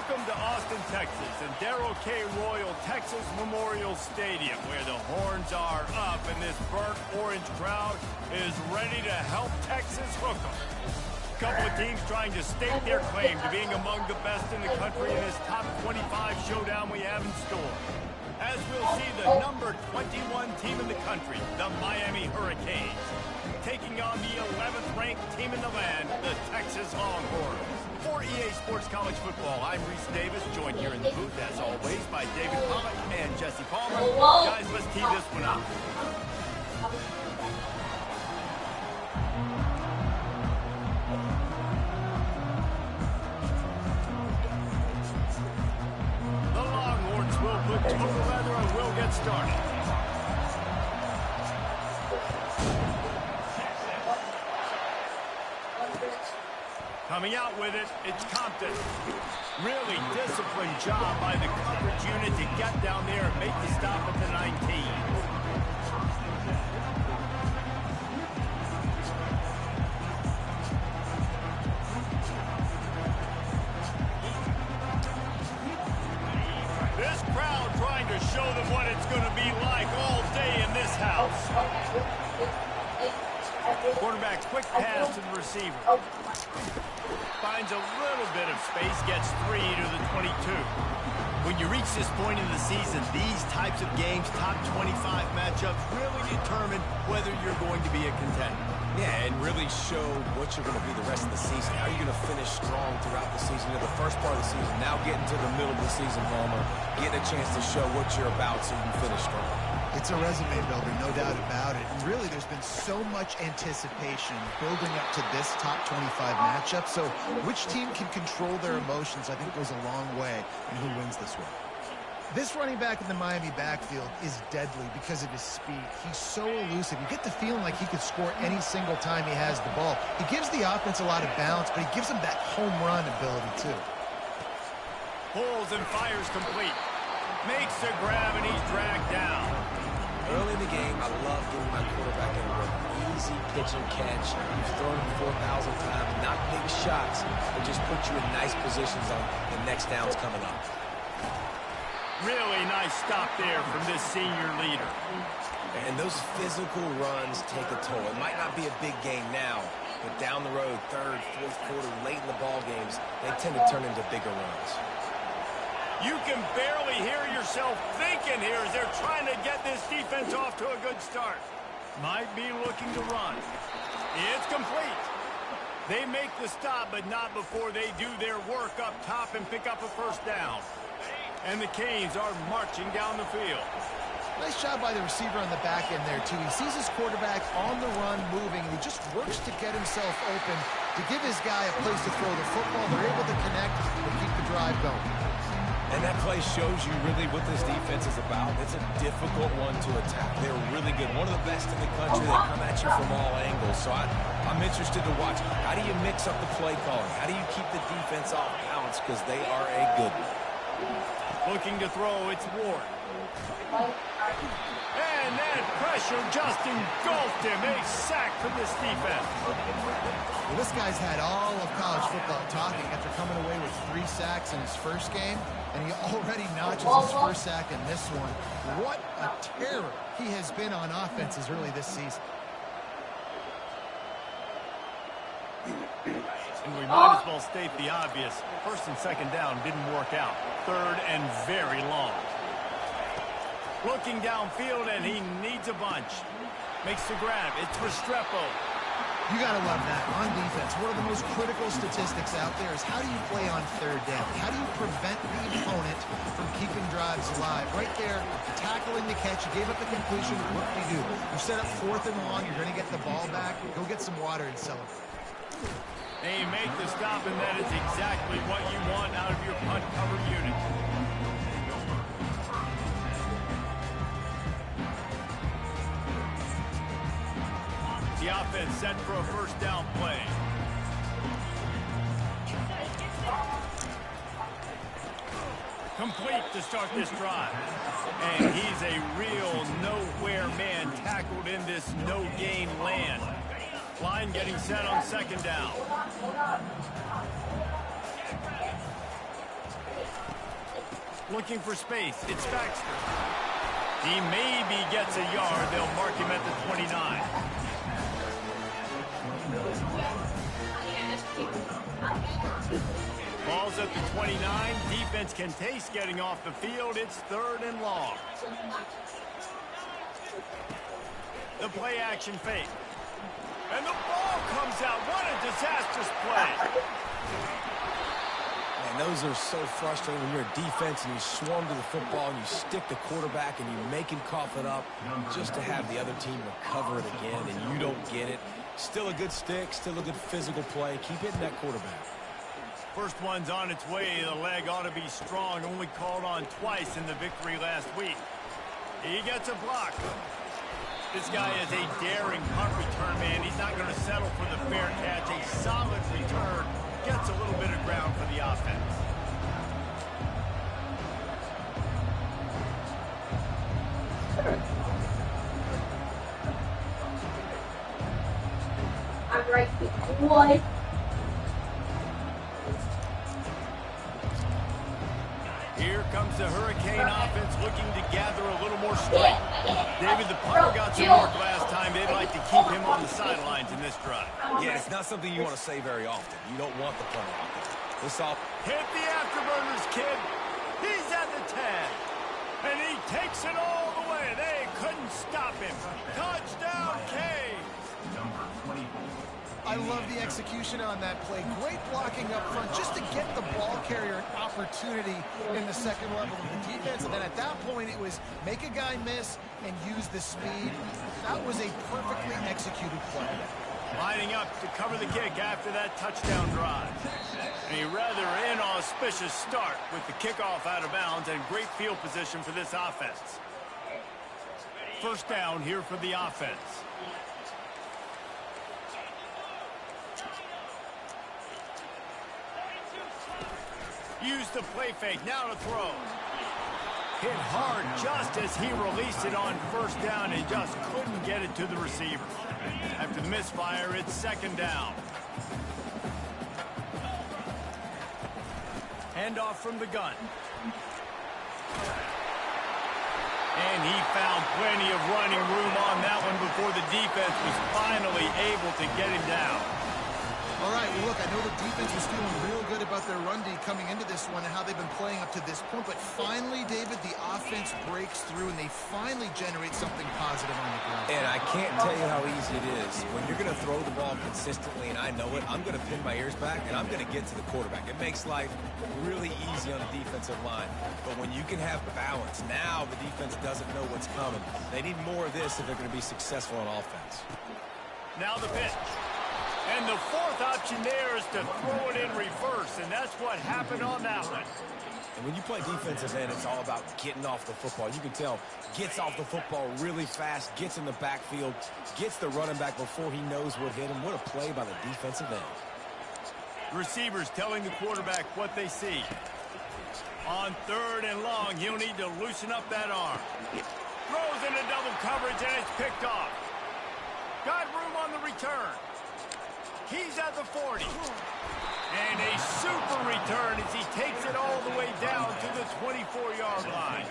Welcome to Austin, Texas, and Darrell K. Royal Texas Memorial Stadium, where the horns are up and this burnt orange crowd is ready to help Texas hook 'em. A couple of teams trying to stake their claim to being among the best in the country in this top 25 showdown we have in store. As we'll see the number 21 team in the country, the Miami Hurricanes, taking on the 11th ranked team in the land, the Texas Longhorns. For EA Sports College Football, I'm Reese Davis, joined here in the booth, as always, by David Pollock and Jesse Palmer. Guys, let's tee this one up. The Longhorns will put total leather and we'll get started. Coming out with it, it's Compton. Really disciplined job by the coverage unit to get down there and make the stop at the 19. This crowd trying to show them what it's going to be like all day in this house. Quarterback's quick pass to the receiver. Finds a little bit of space, gets 3 to the 22. When you reach this point in the season, these types of games, top 25 matchups, really determine whether you're going to be a contender. Yeah, and really show what you're going to be the rest of the season. How are you going to finish strong throughout the season, in the first part of the season, now getting to the middle of the season, Homer, getting a chance to show what you're about so you can finish strong. It's a resume builder, no doubt about it. And really, there's been so much anticipation building up to this top 25 matchup. So which team can control their emotions, I think, goes a long way in who wins this one. This running back in the Miami backfield is deadly because of his speed. He's so elusive. You get the feeling like he could score any single time he has the ball. He gives the offense a lot of balance, but he gives them that home run ability, too. Pulls and fires complete. Makes the grab, and he's dragged down. Early in the game, I love giving my quarterback an easy pitch and catch. You've thrown him 4,000 times, not big shots, but just put you in nice positions on the next downs coming up. Really nice stop there from this senior leader. And those physical runs take a toll. It might not be a big game now, but down the road, third, fourth quarter, late in the ball games, they tend to turn into bigger runs. You can barely hear yourself thinking here as they're trying to get this defense off to a good start. Might be looking to run. It's complete. They make the stop, but not before they do their work up top and pick up a first down. And the Canes are marching down the field. Nice job by the receiver on the back end there, too. He sees his quarterback on the run moving, and he just works to get himself open to give his guy a place to throw the football. They're able to connect and keep the drive going. And that play shows you really what this defense is about. It's a difficult one to attack. They're really good. One of the best in the country. They come at you from all angles. So I'm interested to watch. How do you mix up the play calling? How do you keep the defense off balance? Because they are a good one. Looking to throw, it's Ward. And that pressure just engulfed him. A sack from this defense. Well, this guy's had all of college football talking after coming away with 3 sacks in his first game, and he already notches his first sack in this one. What a terror he has been on offenses early this season. And we might as well state the obvious. First and second down didn't work out. Third and very long. Looking downfield, and he needs a bunch. Makes the grab. It's Restrepo. You got to love that. On defense, one of the most critical statistics out there is how do you play on third down? How do you prevent the opponent from keeping drives alive? Right there, tackling the catch. You gave up the completion. What do you do? You set up 4th and long. You're going to get the ball back. Go get some water and celebrate. They make the stop, and that is exactly what you want out of your punt cover unit. The offense set for a first down play. Complete to start this drive. And he's a real nowhere man tackled in this no-gain land. Line getting set on second down. Looking for space. It's Baxter. He maybe gets a yard. They'll mark him at the 29. Ball's at the 29. Defense can taste getting off the field. It's 3rd and long. The play action fake. And the ball comes out. What a disastrous play. Man, those are so frustrating when you're a defense and you swarm to the football and you stick the quarterback and you make him cough it up just to have the other team recover it again and you don't get it. Still a good stick, still a good physical play. Keep hitting that quarterback. First one's on its way. The leg ought to be strong. Only called on twice in the victory last week. He gets a block. This guy is a daring punt return man. He's not going to settle for the fair catch. A solid return. Gets a little bit of ground for the offense. I'm right. What? Here comes the Hurricane offense looking to gather a little more strength. David, the punter got some work last time. They'd like to keep him on the sidelines in this drive. Yeah, it's not something you want to say very often. You don't want the punter out there. This all Hit the afterburners, kid. He's at the 10. And he takes it all the way. They couldn't stop him. Touchdown, Canes. I love the execution on that play. Great blocking up front just to get the ball carrier an opportunity in the second level of the defense. And then at that point, it was make a guy miss and use the speed. That was a perfectly executed play. Lining up to cover the kick after that touchdown drive. A rather inauspicious start with the kickoff out of bounds and great field position for this offense. First down here for the offense. Use the play fake. Now to throw. Hit hard just as he released it on first down and just couldn't get it to the receiver. After the misfire, it's second down. Handoff from the gun. And he found plenty of running room on that one before the defense was finally able to get him down. All right, well, look, I know the defense was feeling real good about their run D coming into this one and how they've been playing up to this point, but finally, David, the offense breaks through and they finally generate something positive on the ground. And I can't tell you how easy it is. When you're going to throw the ball consistently, and I know it, I'm going to pin my ears back, and I'm going to get to the quarterback. It makes life really easy on the defensive line. But when you can have balance, now the defense doesn't know what's coming. They need more of this if they're going to be successful on offense. Now the pitch. And the fourth option there is to throw it in reverse, and that's what happened on that one. And when you play defensive end, it's all about getting off the football. You can tell, gets off the football really fast, gets in the backfield, gets the running back before he knows what hit him. What a play by the defensive end. Receivers telling the quarterback what they see. On third and long, he'll need to loosen up that arm. Throws into double coverage, and it's picked off. Got room on the return. He's at the 40. And a super return as he takes it all the way down to the 24-yard line.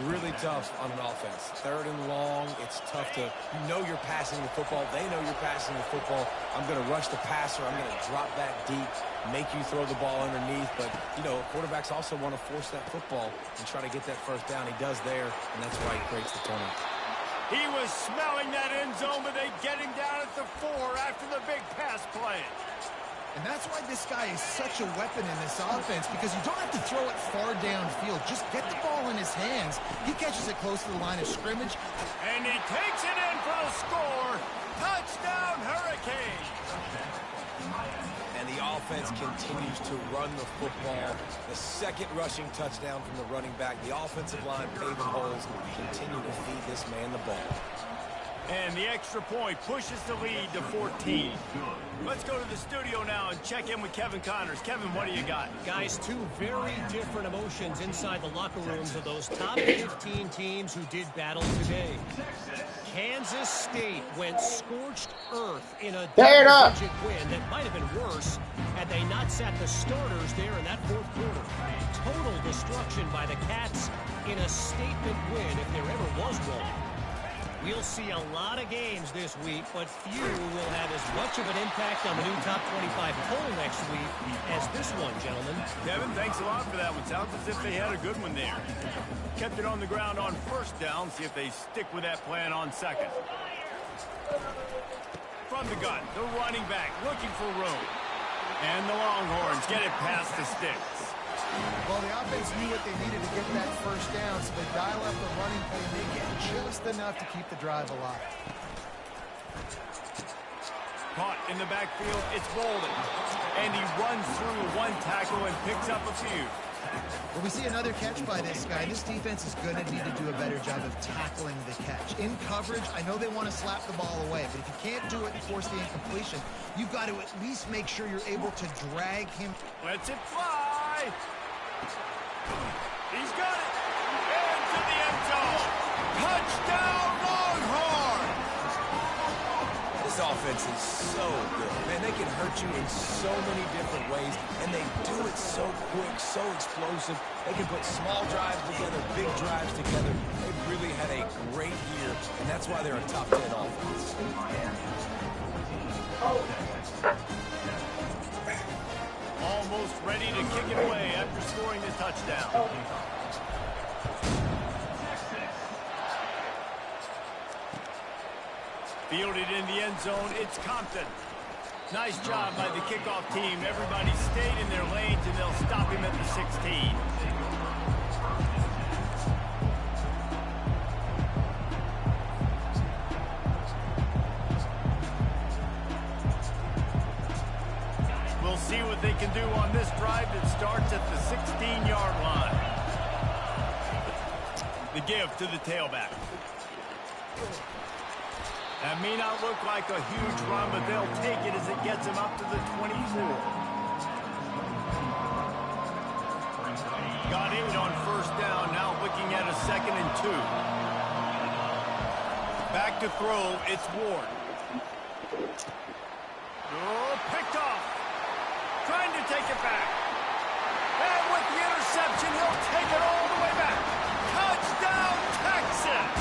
Really tough on an offense. Third and long, it's tough to, you know you're passing the football. They know you're passing the football. I'm going to rush the passer. I'm going to drop that deep, make you throw the ball underneath. But, you know, quarterbacks also want to force that football and try to get that first down. He does there, and that's why he creates the turnover. He was smelling that end zone, but they get him down at the 4 after the big pass play. And that's why this guy is such a weapon in this offense, because you don't have to throw it far downfield. Just get the ball in his hands. He catches it close to the line of scrimmage. And he takes it in for the score. Touchdown, Hurricanes. And the offense continues to run the football. The second rushing touchdown from the running back. The offensive line paving holes, continue to feed this man the ball. And the extra point pushes the lead to 14. Let's go to the studio now and check in with Kevin Connors. Kevin, what do you got? Guys, two very different emotions inside the locker rooms of those top 15 teams who did battle today. Kansas State went scorched earth in a double-digit win that might have been worse had they not sat the starters there in that fourth quarter. Total destruction by the Cats in a statement win if there ever was one. We'll see a lot of games this week, but few will have as much of an impact on the new top 25 poll next week as this one, gentlemen. Kevin, thanks a lot for that one. Sounds as if they had a good one there. Kept it on the ground on first down. See if they stick with that plan on second. From the gun, the running back looking for room. And the Longhorns get it past the sticks. Well, the offense knew what they needed to get that first down, so they dial up the running play and they get just enough to keep the drive alive. Caught in the backfield, it's Bolden. And he runs through one tackle and picks up a few. Well, we see another catch by this guy. This defense is going to need to do a better job of tackling the catch. In coverage, I know they want to slap the ball away, but if you can't do it and force the incompletion, you've got to at least make sure you're able to drag him. Lets it fly. He's got it. Into the end zone. Touchdown, Longhorns! This offense is so good. Man, they can hurt you in so many different ways, and they do it so quick, so explosive. They can put small drives together, big drives together. They've really had a great year, and that's why they're a top 10 offense. Almost ready to kick it away after scoring the touchdown. Fielded in the end zone, it's Compton. Nice job by the kickoff team. Everybody stayed in their lanes, and they'll stop him at the 16. We'll see what they can do on this drive that starts at the 16-yard line. The give to the tailback. That may not look like a huge run, but they'll take it as it gets them up to the 24. Got 8 on first down, now looking at a 2nd and 2. Back to throw, it's Ward. Oh, picked off. Trying to take it back. And with the interception, he'll take it all the way back. Touchdown, Texas!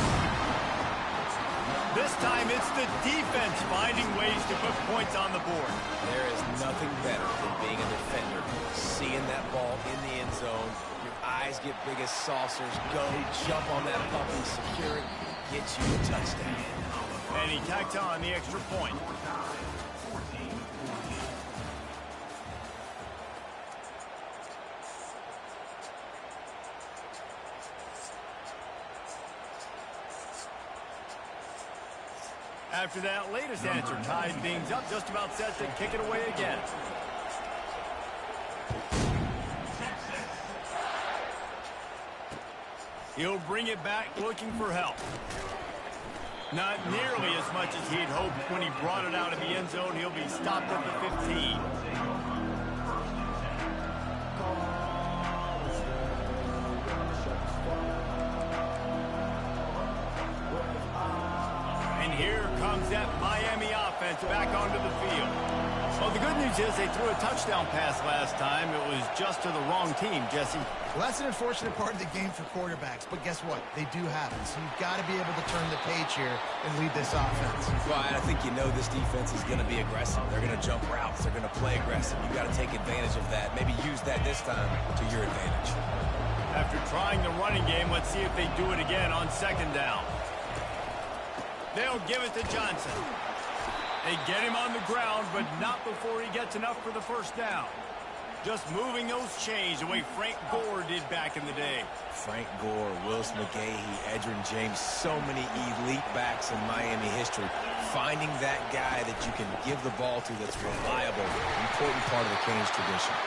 This time, it's the defense finding ways to put points on the board. There is nothing better than being a defender. Seeing that ball in the end zone, your eyes get big as saucers. Go, jump on that puppy, secure it, get you a touchdown. And he tacks on the extra point. After that latest answer tied things up, just about set to kick it away again. He'll bring it back looking for help. Not nearly as much as he'd hoped when he brought it out of the end zone. He'll be stopped at the 15. Here comes that Miami offense back onto the field. Well, the good news is they threw a touchdown pass last time. It was just to the wrong team, Jesse. Well, that's an unfortunate part of the game for quarterbacks, but guess what? They do happen, so you've got to be able to turn the page here and lead this offense. Well, I think you know this defense is going to be aggressive. They're going to jump routes. They're going to play aggressive. You've got to take advantage of that. Maybe use that this time to your advantage. After trying the running game, let's see if they do it again on 2nd down. They'll give it to Johnson. They get him on the ground, but not before he gets enough for the first down. Just moving those chains the way Frank Gore did back in the day. Frank Gore, Willis McGahee, Edgerrin James, so many elite backs in Miami history. Finding that guy that you can give the ball to that's reliable, important part of the Canes tradition.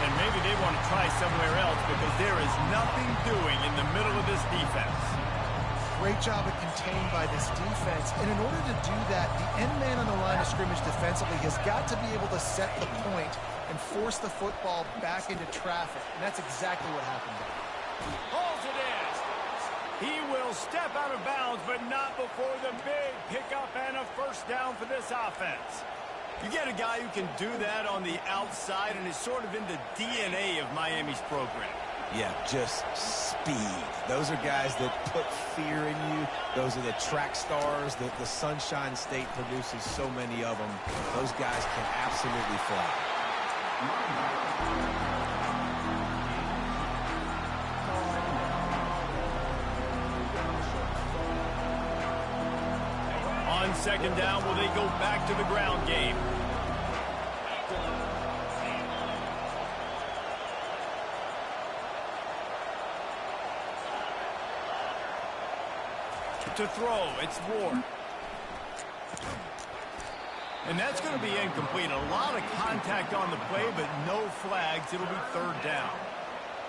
And maybe they want to try somewhere else because there is nothing doing in the middle of this defense. Great job of contained by this defense. And in order to do that, the end man on the line of scrimmage defensively has got to be able to set the point and force the football back into traffic. And that's exactly what happened there. Holds it in. He will step out of bounds, but not before the big pickup and a first down for this offense. You get a guy who can do that on the outside, and is sort of in the DNA of Miami's program. Yeah, just speed. Those are guys that put fear in you. Those are the track stars that the Sunshine State produces so many of them. Those guys can absolutely fly. On second down, will they go back to the ground game? To throw, it's Ward. And that's going to be incomplete. A lot of contact on the play, but no flags. It'll be third down.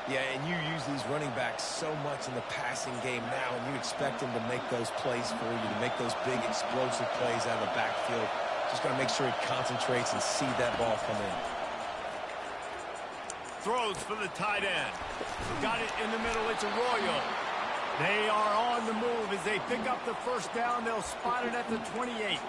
Yeah, and you use these running backs so much in the passing game now, and you expect them to make those plays for you, to make those big explosive plays out of the backfield. Just got to make sure he concentrates and see that ball come in. Throws for the tight end. Got it in the middle. It's Arroyo. They are on the move as they pick up the first down. They'll spot it at the 28.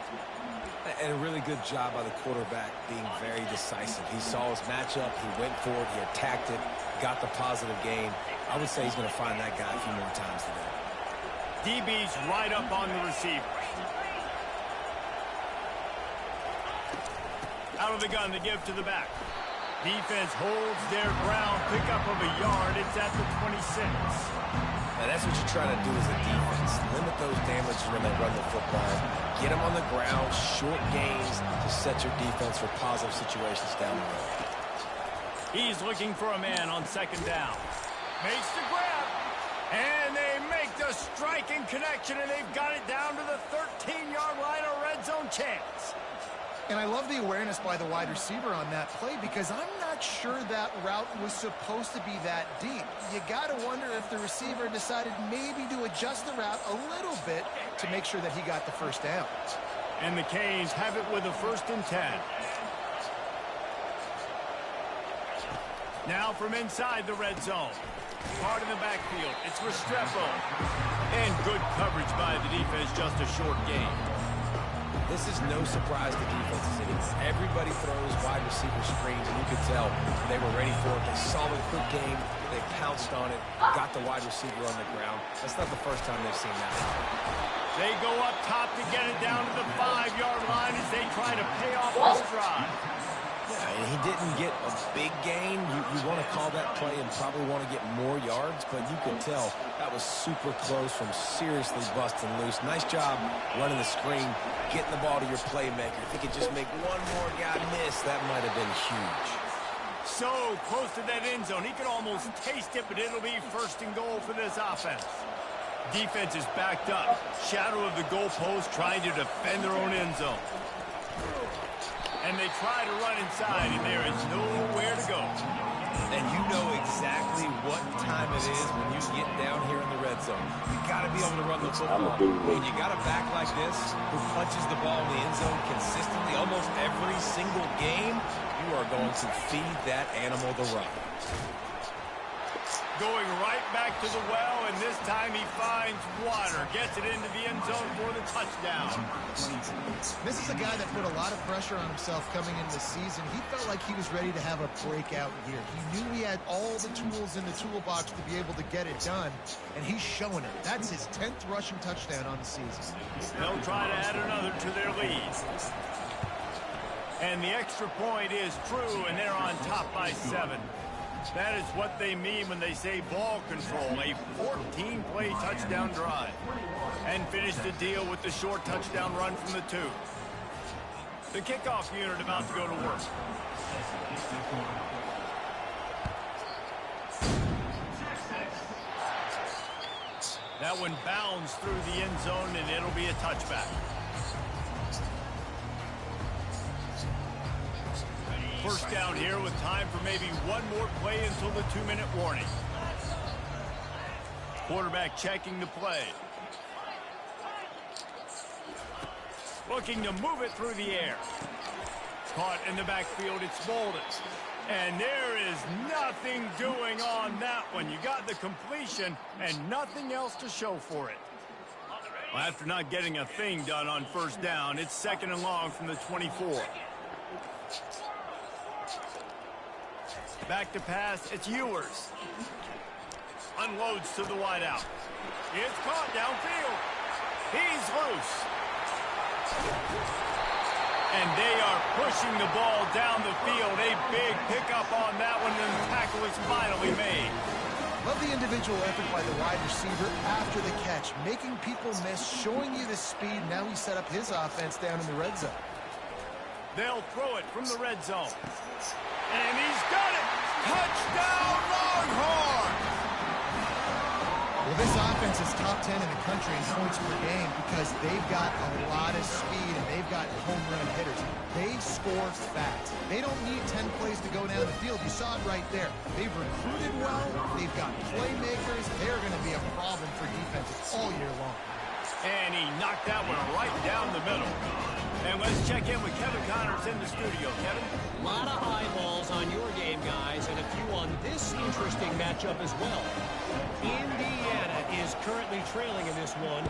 And a really good job by the quarterback being very decisive. He saw his matchup. He went for it. He attacked it. Got the positive gain. I would say he's going to find that guy a few more times today. DB's right up on the receiver. Out of the gun to give to the back. Defense holds their ground. Pickup of a yard. It's at the 26. Now, that's what you try to do as a defense. Limit those damages when they run the football. Get them on the ground, short gains to set your defense for positive situations down the road. He's looking for a man on second down. Makes the grab. And they make the striking connection, and they've got it down to the 13-yard line, a red zone chance. And I love the awareness by the wide receiver on that play, because I'm not sure that route was supposed to be that deep. You got to wonder if the receiver decided maybe to adjust the route a little bit to make sure that he got the first down. And the Canes have it with a 1st and 10. Now from inside the red zone. Part in the backfield. It's Restrepo. And good coverage by the defense, just a short gain. This is no surprise to defenses anymore. Everybody throws wide receiver screens, and you could tell they were ready for it. They saw the quick game. They pounced on it, got the wide receiver on the ground. That's not the first time they've seen that. They go up top to get it down to the 5-yard line as they try to pay off this drive. Yeah, and he didn't get a big gain. You want to call that play and probably want to get more yards, but you could tell that was super close from seriously busting loose. Nice job running the screen, getting the ball to your playmaker. If he could just make one more guy miss, that might have been huge. So close to that end zone. He could almost taste it, but it'll be 1st and goal for this offense. Defense is backed up. Shadow of the goalpost, trying to defend their own end zone. And they try to run inside, and there is nowhere to go. And you know exactly what time it is when you get down here in the red zone. You got to be able to run the football. When you got a back like this who punches the ball in the end zone consistently almost every single game, you are going to feed that animal the run. Going right back to the well, and this time he finds water. Gets it into the end zone for the touchdown. This is a guy that put a lot of pressure on himself coming into the season. He felt like he was ready to have a breakout year. He knew he had all the tools in the toolbox to be able to get it done, and he's showing it. That's his 10th rushing touchdown on the season. They'll try to add another to their lead. And the extra point is true, and they're on top by 7. That is what they mean when they say ball control, a 14-play touchdown drive. And finish the deal with the short touchdown run from the 2. The kickoff unit about to go to work. That one bounds through the end zone, and it'll be a touchback. First down here with time for maybe one more play until the 2-minute warning. Quarterback checking the play. Looking to move it through the air. Caught in the backfield, it's Bolden. And there is nothing doing on that one. You got the completion and nothing else to show for it. Well, after not getting a thing done on first down, it's 2nd and long from the 24. Back to pass, it's Ewers. Unloads to the wideout. It's caught downfield. He's loose. And they are pushing the ball down the field. A big pickup on that one, and the tackle is finally made. Love the individual effort by the wide receiver after the catch, making people miss, showing you the speed. Now he set up his offense down in the red zone. They'll throw it from the red zone. And he's got it! Touchdown, Longhorns! Well, this offense is top 10 in the country in points per game because they've got a lot of speed and they've got home run hitters. They score fast. They don't need 10 plays to go down the field. You saw it right there. They've recruited well. They've got playmakers. They're going to be a problem for defenses all year long. And he knocked that one right down the middle. And let's check in with Kevin Connors in the studio. Kevin? A lot of eyeballs on your game, guys, and a few on this interesting matchup as well. Indiana is currently trailing in this one,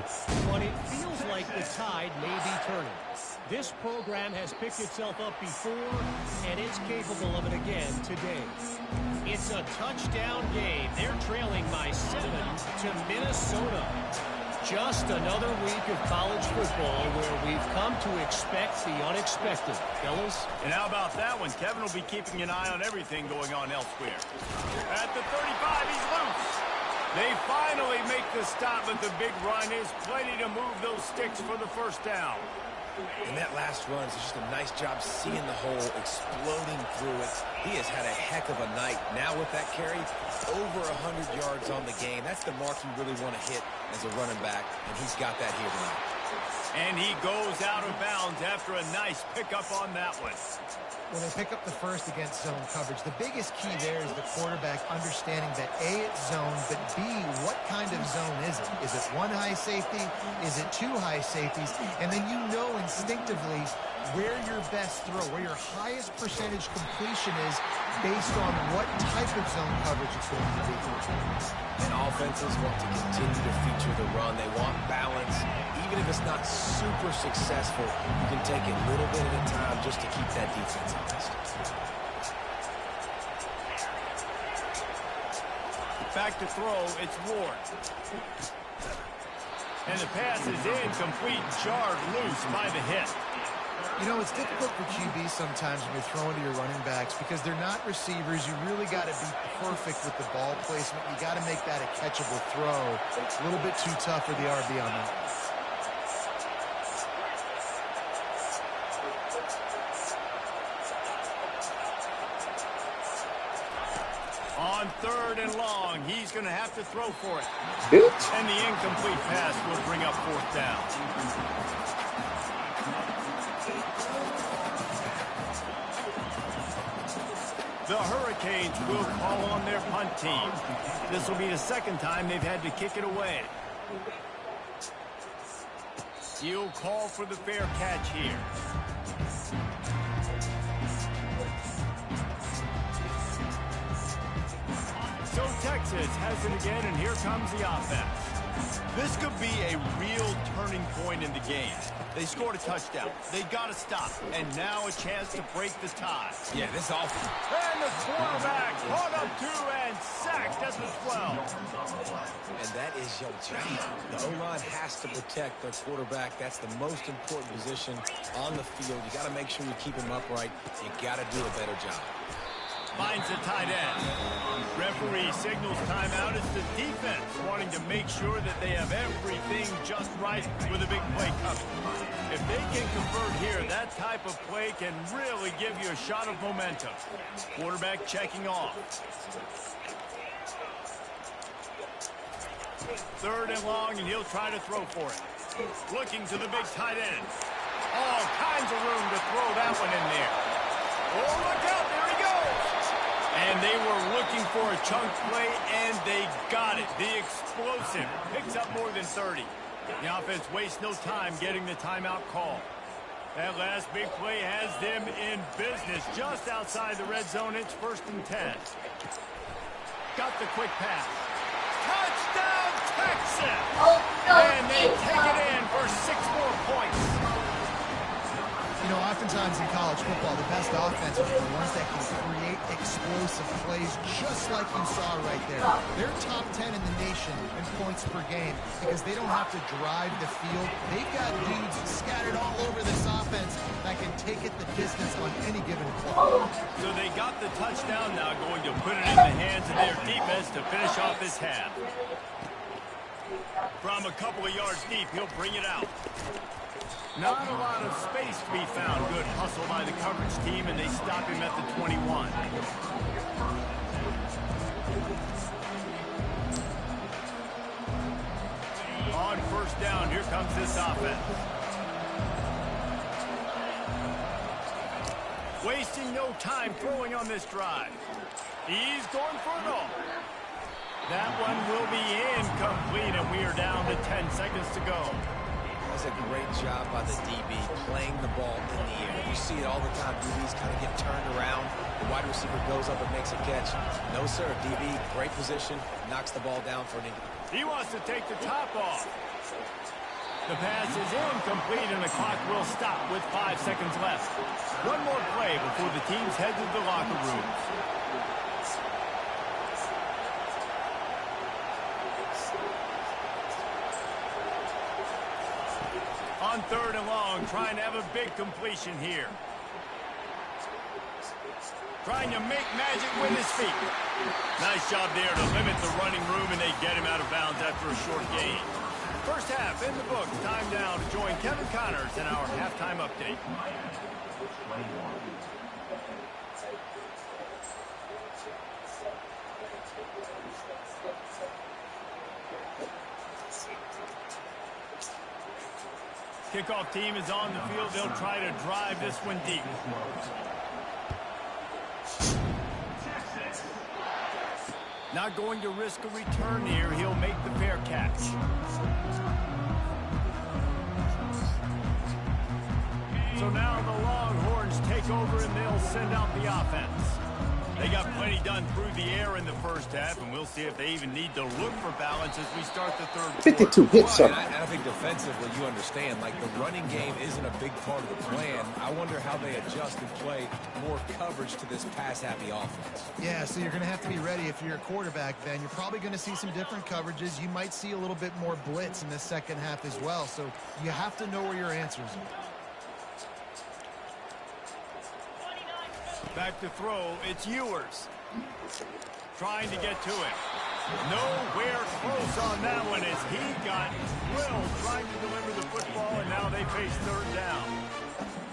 but it feels like the tide may be turning. This program has picked itself up before, and it's capable of it again today. It's a touchdown game. They're trailing by 7 to Minnesota. Just another week of college football where we've come to expect the unexpected, fellas. And how about that one? Kevin will be keeping an eye on everything going on elsewhere. At the 35, he's loose. They finally make the stop, but the big run is plenty to move those sticks for the first down. And that last run is just a nice job seeing the hole, exploding through it. He has had a heck of a night. Now with that carry, over 100 yards on the game. That's the mark you really want to hit as a running back, and he's got that here tonight. And he goes out of bounds after a nice pickup on that one. When they pick up the first against zone coverage, the biggest key there is the quarterback understanding that A, it's zone, but B, what kind of zone is it? Is it one high safety? Is it two high safeties? And then you know instinctively where your best throw, where your highest percentage completion is based on what type of zone coverage it's going to be. And offenses want to continue to feature the run. They want balance. Even if it's not super successful, you can take it a little bit at a time just to keep that defense honest. Back to throw, it's Ward. And the pass is incomplete, jarred loose by the hit. You know, it's difficult for QB sometimes when you're throwing to your running backs because they're not receivers. You really got to be perfect with the ball placement. You got to make that a catchable throw. It's a little bit too tough for the RB on that. On 3rd and long, he's going to have to throw for it. Bitch. And the incomplete pass will bring up 4th down. The Hurricanes will call on their punt team. This will be the 2nd time they've had to kick it away. He'll call for the fair catch here. So Texas has it again, and here comes the offense. This could be a real turning point in the game. They scored a touchdown. They got to stop. And now a chance to break the tie. Yeah, this offense. And the quarterback caught up to and sacked at the 12. And that is your job. The O-line has to protect their quarterback. That's the most important position on the field. You got to make sure you keep him upright. You got to do a better job. Finds the tight end. Referee signals timeout. It's the defense wanting to make sure that they have everything just right with a big play coming. If they can convert here, that type of play can really give you a shot of momentum. Quarterback checking off. 3rd and long, and he'll try to throw for it. Looking to the big tight end. All kinds of room to throw that one in there. Oh, look out, there he goes. And they were looking for a chunk play, and they got it. The explosive picks up more than 30. The offense wastes no time getting the timeout call. That last big play has them in business. Just outside the red zone, it's 1st and 10. Got the quick pass. Touchdown, Texas! And they take it in for 6 more points. You know, oftentimes in college football, the best offenses are the ones that can create explosive plays, just like you saw right there. They're top 10 in the nation in points per game because they don't have to drive the field. They've got dudes scattered all over this offense that can take it the distance on any given play. So they got the touchdown, now going to put it in the hands of their defense to finish off this half. From a couple of yards deep, he'll bring it out. Not a lot of space to be found. Good hustle by the coverage team, and they stop him at the 21. On 1st down, here comes this offense. Wasting no time throwing on this drive. He's going for it all. That one will be incomplete, and we are down to 10 seconds to go. That's a great job by the DB playing the ball in the air. You see it all the time. DBs kind of get turned around. The wide receiver goes up and makes a catch. No, sir. DB, great position, knocks the ball down for an incomplete. He wants to take the top off. The pass is incomplete, and the clock will stop with 5 seconds left. One more play before the teams head to the locker rooms. On 3rd and long, trying to have a big completion here. Trying to make magic with his feet. Nice job there to limit the running room, and they get him out of bounds after a short gain. First half in the books. Time now to join Kevin Connors in our halftime update. Kickoff team is on the field. They'll try to drive this one deep. Not going to risk a return here. He'll make the fair catch. So now the Longhorns take over and they'll send out the offense. They got plenty done through the air in the first half, and we'll see if they even need to look for balance as we start the 3rd quarter. 52 hits, sir. I think defensively, you understand, like the running game isn't a big part of the plan. I wonder how they adjust and play more coverage to this pass-happy offense. Yeah, so you're going to have to be ready if you're a quarterback then. You're probably going to see some different coverages. You might see a little bit more blitz in the second half as well, so you have to know where your answers are. Back to throw, it's Ewers. Trying to get to it. Nowhere close on that one as he got drilled trying to deliver the football, and now they face 3rd down.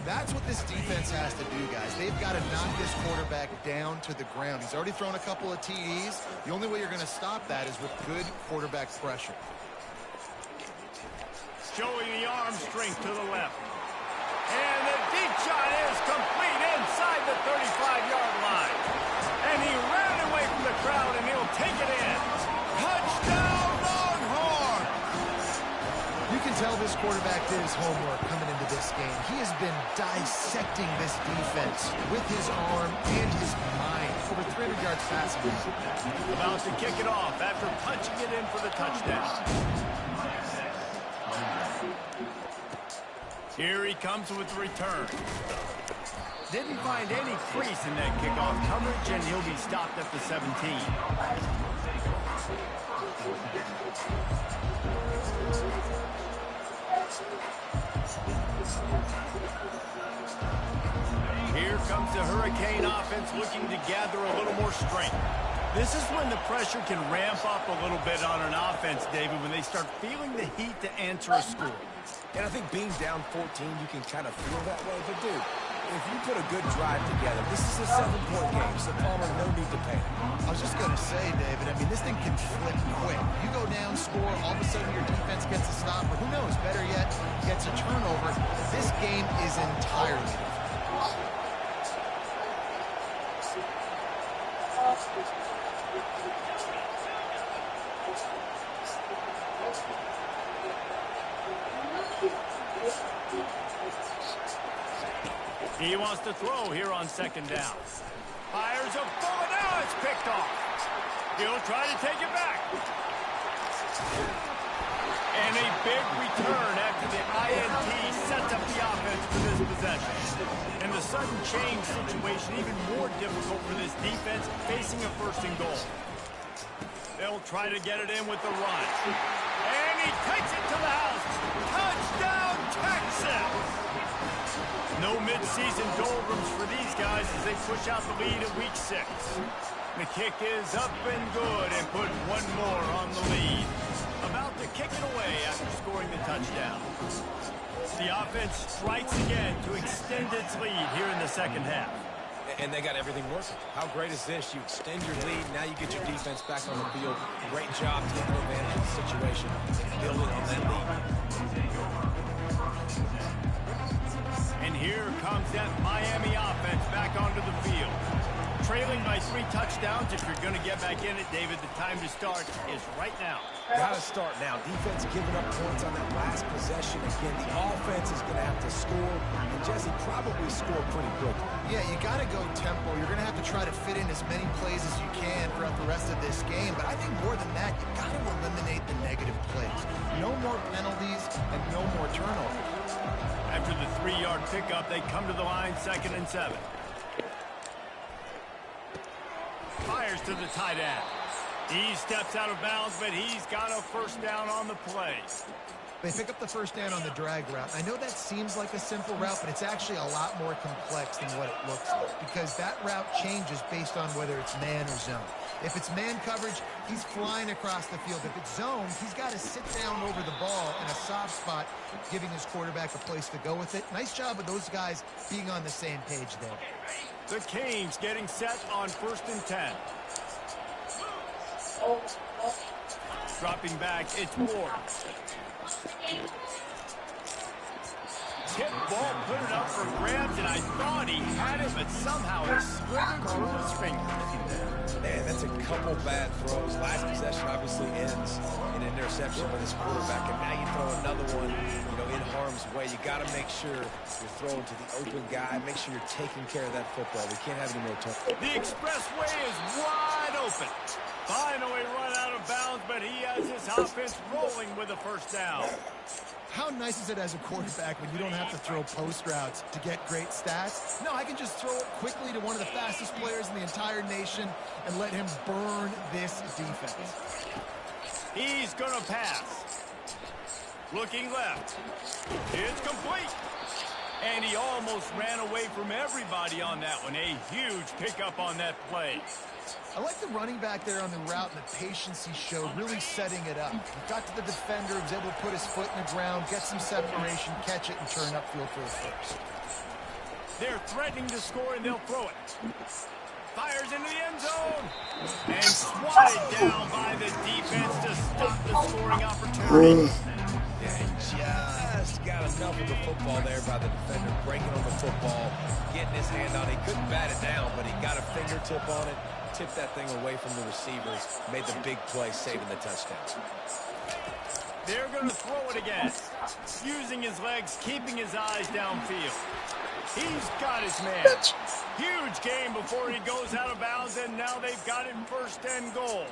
That's what this defense has to do, guys. They've got to knock this quarterback down to the ground. He's already thrown a couple of TDs. The only way you're going to stop that is with good quarterback pressure. Showing the arm strength to the left. And the deep shot is complete inside the 35-yard line. And he ran away from the crowd, and he'll take it in. Touchdown, Longhorn! You can tell this quarterback did his homework coming into this game. He has been dissecting this defense with his arm and his mind. Over 300 yards passing. About to kick it off after punching it in for the touchdown. Here he comes with the return. Didn't find any crease in that kickoff coverage, and he'll be stopped at the 17. Here comes the Hurricane offense looking to gather a little more strength. This is when the pressure can ramp up a little bit on an offense, David, when they start feeling the heat to answer a score. And I think being down 14, you can kind of feel that way. But, dude, if you put a good drive together, this is a 7-point game, so Palmer, no need to panic. I was just going to say, David, I mean, this thing can flip quick. You go down, score, all of a sudden your defense gets a stop, or who knows, better yet, gets a turnover. This game is entirely different. He wants to throw here on second down. Fires a bullet. Now it's picked off. He'll try to take it back. And a big return after the INT sets up the offense for this possession. And the sudden change situation even more difficult for this defense facing a first and goal. They'll try to get it in with the run. And he takes it to the house. Touchdown, Texas! No midseason doldrums for these guys as they push out the lead at week 6. The kick is up and good and put one more on the lead. About to kick it away after scoring the touchdown. The offense strikes again to extend its lead here in the second half. And they got everything working. How great is this? You extend your lead, now you get your defense back on the field. Great job taking advantage of the situation, building on that lead. And here comes that Miami offense back onto the field. Trailing by 3 touchdowns. If you're going to get back in it, David, the time to start is right now. Got to start now. Defense giving up points on that last possession. Again, the offense is going to have to score. And Jesse probably scored pretty quickly. Yeah, you got to go tempo. You're going to have to try to fit in as many plays as you can throughout the rest of this game. But I think more than that, you got to eliminate the negative plays. No more penalties and no more turnovers. After the 3-yard pickup, they come to the line 2nd and 7. Fires to the tight end. He steps out of bounds, but he's got a first down on the play. They pick up the first down on the drag route. I know that seems like a simple route, but it's actually a lot more complex than what it looks like because that route changes based on whether it's man or zone. If it's man coverage, he's flying across the field. If it's zone, he's got to sit down over the ball in a soft spot, giving his quarterback a place to go with it. Nice job of those guys being on the same page there. The Canes getting set on 1st and 10. Dropping back, it's Ward. Tip ball, put it up for grabs, and I thought he had it, but somehow it slithered through his fingers. Man, that's a couple bad throws. Last possession obviously ends in an interception by this quarterback, and now you throw another one, in harm's way. You got to make sure you're throwing to the open guy. Make sure you're taking care of that football. We can't have any more time. The expressway is wide open. Finally run out of bounds, but he has his offense rolling with a first down. How nice is it as a quarterback when you don't have to throw post routes to get great stats? No, I can just throw it quickly to one of the fastest players in the entire nation and let him burn this defense. He's going to pass. Looking left. It's complete. And he almost ran away from everybody on that one. A huge pickup on that play. I like the running back there on the route and the patience he showed, really setting it up. He got to the defender, was able to put his foot in the ground, get some separation, catch it, and turn upfield for the first. They're threatening to score, and they'll throw it. Fires into the end zone. And swatted down by the defense to stop the scoring opportunity. Yeah, he just got enough of the football there by the defender, breaking on the football, getting his hand on it. He couldn't bat it down, but he got a fingertip on it. Tipped that thing away from the receivers, made the big play, saving the touchdown. They're going to throw it again. Using his legs, keeping his eyes downfield. He's got his man. Huge game before he goes out of bounds, and now they've got him 1st and goal.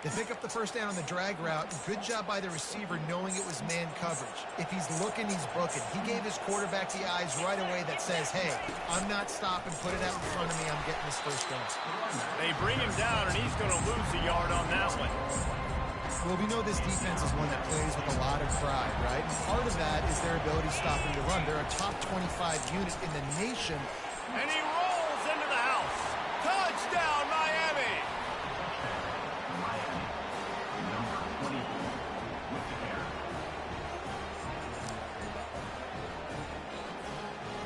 They pick up the first down on the drag route. Good job by the receiver knowing it was man coverage. If he's looking, he's booking. He gave his quarterback the eyes right away that says, hey, I'm not stopping. Put it out in front of me. I'm getting this first down. They bring him down, and he's going to lose a yard on that one. Well, we know this defense is one that plays with a lot of pride, right? And part of that is their ability stopping the run. They're a top 25 unit in the nation. And he rolls into the house. Touchdown, Miami!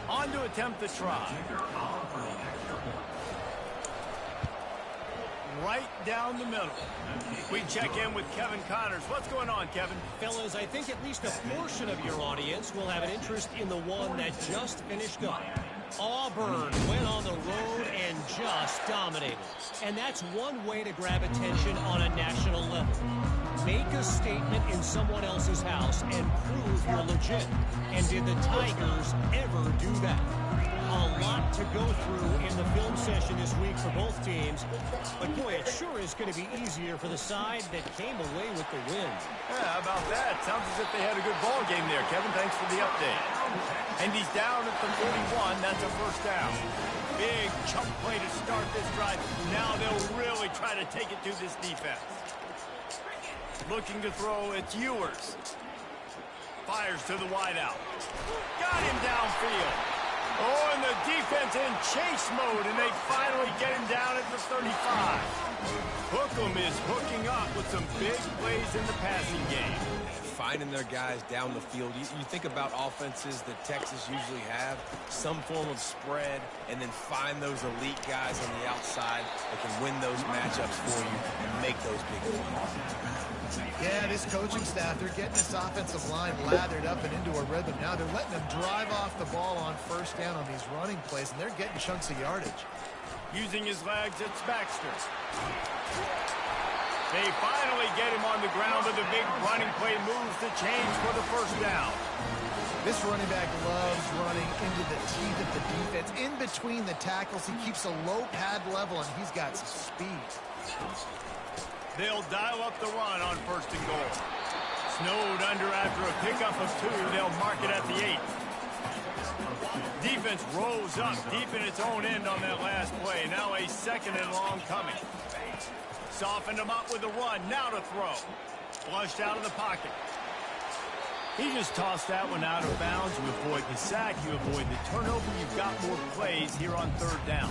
On to attempt the try. Right down the middle. We check in with Kevin Connors. What's going on, Kevin? Fellas, I think at least a portion of your audience will have an interest in the one that just finished up. Auburn went on the road and just dominated. And that's one way to grab attention on a national level. Make a statement in someone else's house and prove you're legit. And did the Tigers ever do that? A lot to go through in the film session this week for both teams. But, boy, it sure is going to be easier for the side that came away with the win. Yeah, how about that? Sounds as if they had a good ball game there, Kevin. Thanks for the update. And he's down at the 41. That's a first down. Big chunk play to start this drive. Now they'll really try to take it to this defense. Looking to throw, it's Ewers. Fires to the wideout. Got him downfield. Oh, and the defense in chase mode, and they finally get him down at the 35. Hookem is hooking up with some big plays in the passing game. Finding their guys down the field. You think about offenses that Texas usually have, some form of spread, and then find those elite guys on the outside that can win those matchups for you and make those big plays. Yeah, this coaching staff, they're getting this offensive line lathered up and into a rhythm. Now they're letting them drive off the ball on first down on these running plays, and they're getting chunks of yardage. Using his legs, it's Baxter. They finally get him on the ground with a big running play moves to change for the first down. This running back loves running into the teeth of the defense. In between the tackles, he keeps a low pad level, and he's got some speed. They'll dial up the run on first and goal. Snowed under after a pickup of 2. They'll mark it at the 8. Defense rose up deep in its own end on that last play. Now a second and long coming. Softened him up with a run. Now to throw. Flushed out of the pocket. He just tossed that one out of bounds. You avoid the sack. You avoid the turnover. You've got more plays here on third down.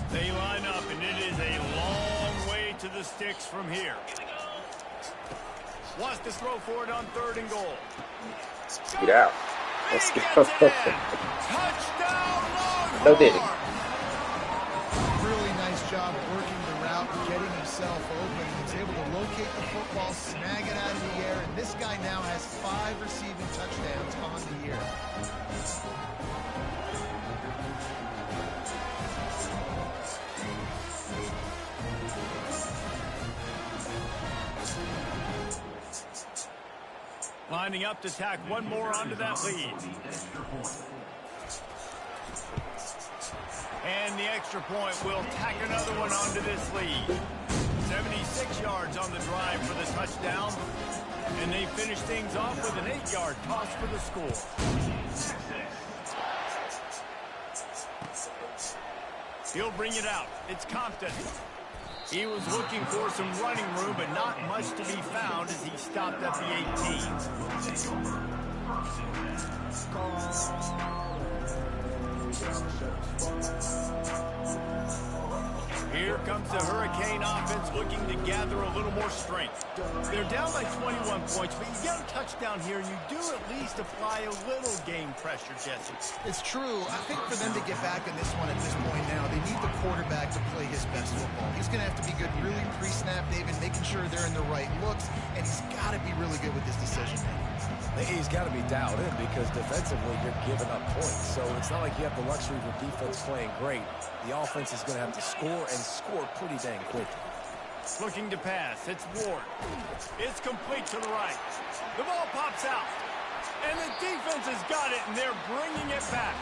They line up, and it is a long way to the sticks from here. Wants to throw for it on third and goal. Get out. Let's go. Touchdown, Longhorns! No did it. Really nice job working the route, getting himself open. He's able to locate the football, snag it out of the air, and this guy now has 5 receiving touchdowns on the year. Lining up to tack one more onto that lead. And the extra point will tack another one onto this lead. 76 yards on the drive for the touchdown. And they finish things off with an 8-yard toss for the score. He'll bring it out. It's Compton. He was looking for some running room, but not much to be found as he stopped at the 18. Here comes the Hurricane offense looking to gather a little more strength. They're down by 21 points, but you get a touchdown here, and you do at least apply a little game pressure, Jesse. It's true. I think for them to get back in this one at this point now, they need the quarterback to play his best football. He's going to have to be good really pre-snap, David, making sure they're in the right looks, and he's got to be really good with his decision-making. He's got to be dialed in because defensively you're giving up points. So it's not like you have the luxury of your defense playing great. The offense is going to have to score and score pretty dang quickly. Looking to pass. It's Ward. It's complete to the right. The ball pops out. And the defense has got it, and they're bringing it back.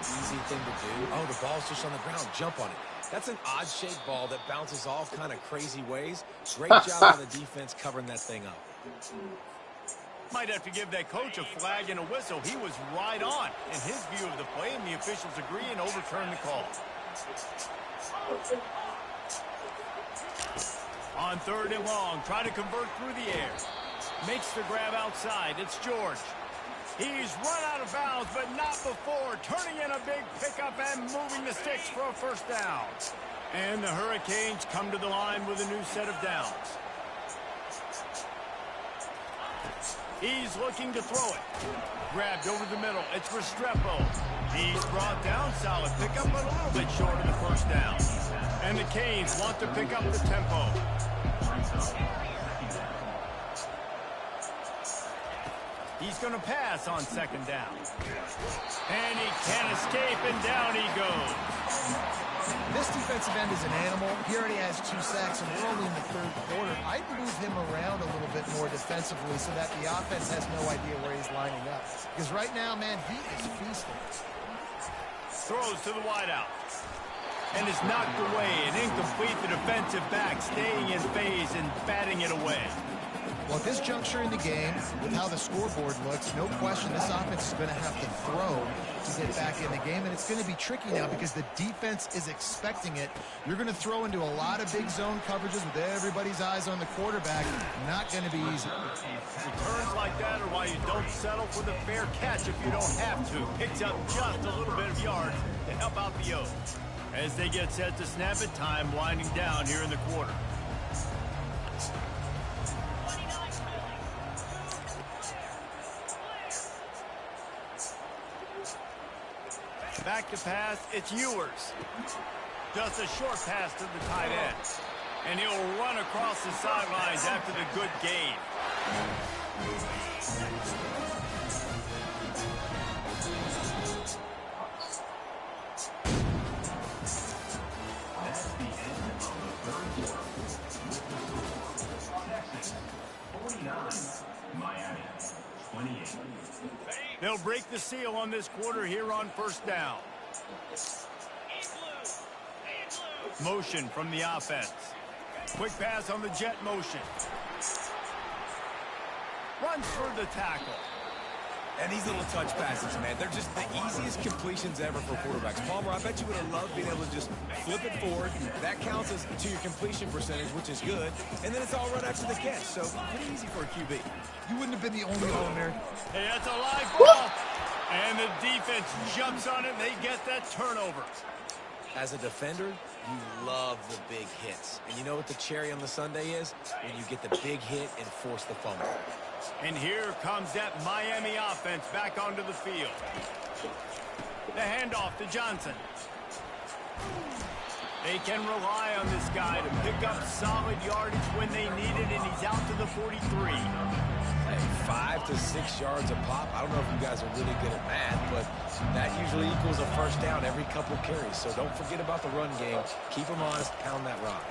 Easy thing to do. Oh, the ball's just on the ground. Jump on it. That's an odd-shaped ball that bounces off kind of crazy ways. Great job on the defense covering that thing up. Might have to give that coach a flag and a whistle. He was right on in his view of the play, and the officials agree and overturn the call. On third and long, trying to convert through the air. Makes the grab outside. It's George. He's run out of bounds, but not before. Turning in a big pickup and moving the sticks for a first down. And the Hurricanes come to the line with a new set of downs. He's looking to throw it. Grabbed over the middle. It's Restrepo. He's brought down. Solid pickup, but a little bit short of the first down. And the Canes want to pick up the tempo. He's going to pass on second down. And he can't escape, and down he goes. This defensive end is an animal. He already has 2 sacks, and we're only in the 3rd quarter. I'd move him around a little bit more defensively so that the offense has no idea where he's lining up. Because right now, man, he is feasting. Throws to the wideout. And is knocked away and incomplete. The defensive back staying in phase and batting it away. Well, at this juncture in the game, with how the scoreboard looks, no question this offense is going to have to throw to get back in the game, and it's going to be tricky now because the defense is expecting it. You're going to throw into a lot of big zone coverages with everybody's eyes on the quarterback. Not going to be easy. Returns like that are why you don't settle for the fair catch if you don't have to. Picks up just a little bit of yards to help out the O's. As they get set to snap it, time winding down here in the quarter. Back to pass, it's Ewers. Just a short pass to the tight end. And he'll run across the sidelines after the good gain. They'll break the seal on this quarter here on 1st down. Motion from the offense. Quick pass on the jet motion. Runs for the tackle. And these little touch passes, man, they're just the easiest completions ever for quarterbacks. Palmer, I bet you would have loved being able to just flip it forward. That counts as to your completion percentage, which is good. And then it's all right after the catch, so pretty easy for a QB. You wouldn't have been the only All-American. Hey, that's a live ball. And the defense jumps on it, and they get that turnover. As a defender, you love the big hits. And you know what the cherry on the sundae is? When you get the big hit and force the fumble. And here comes that Miami offense back onto the field. The handoff to Johnson. They can rely on this guy to pick up solid yardage when they need it, and he's out to the 43. Hey, 5 to 6 yards a pop. I don't know if you guys are really good at math, but that usually equals a 1st down every couple carries. So don't forget about the run game. Keep them honest, pound that rock.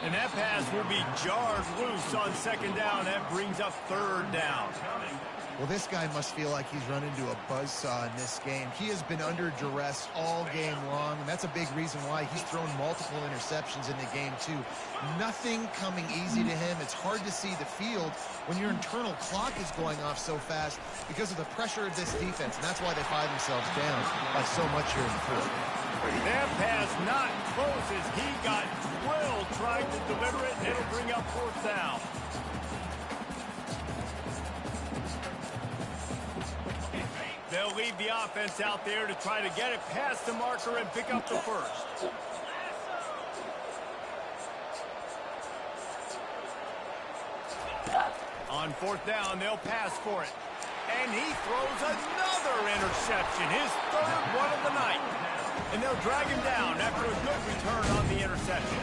And that pass will be jarred loose on 2nd down. That brings up 3rd down. Well, this guy must feel like he's run into a buzzsaw in this game. He has been under duress all game long, and that's a big reason why he's thrown multiple interceptions in the game, too. Nothing coming easy to him. It's hard to see the field when your internal clock is going off so fast because of the pressure of this defense, and that's why they find themselves down by so much here in the 4th. That pass not close as he got drilled trying to deliver it, and it'll bring up 4th down. They'll leave the offense out there to try to get it past the marker and pick up the 1st. On 4th down, they'll pass for it. And he throws another interception, his 3rd one of the night. And they'll drag him down after a good return on the interception.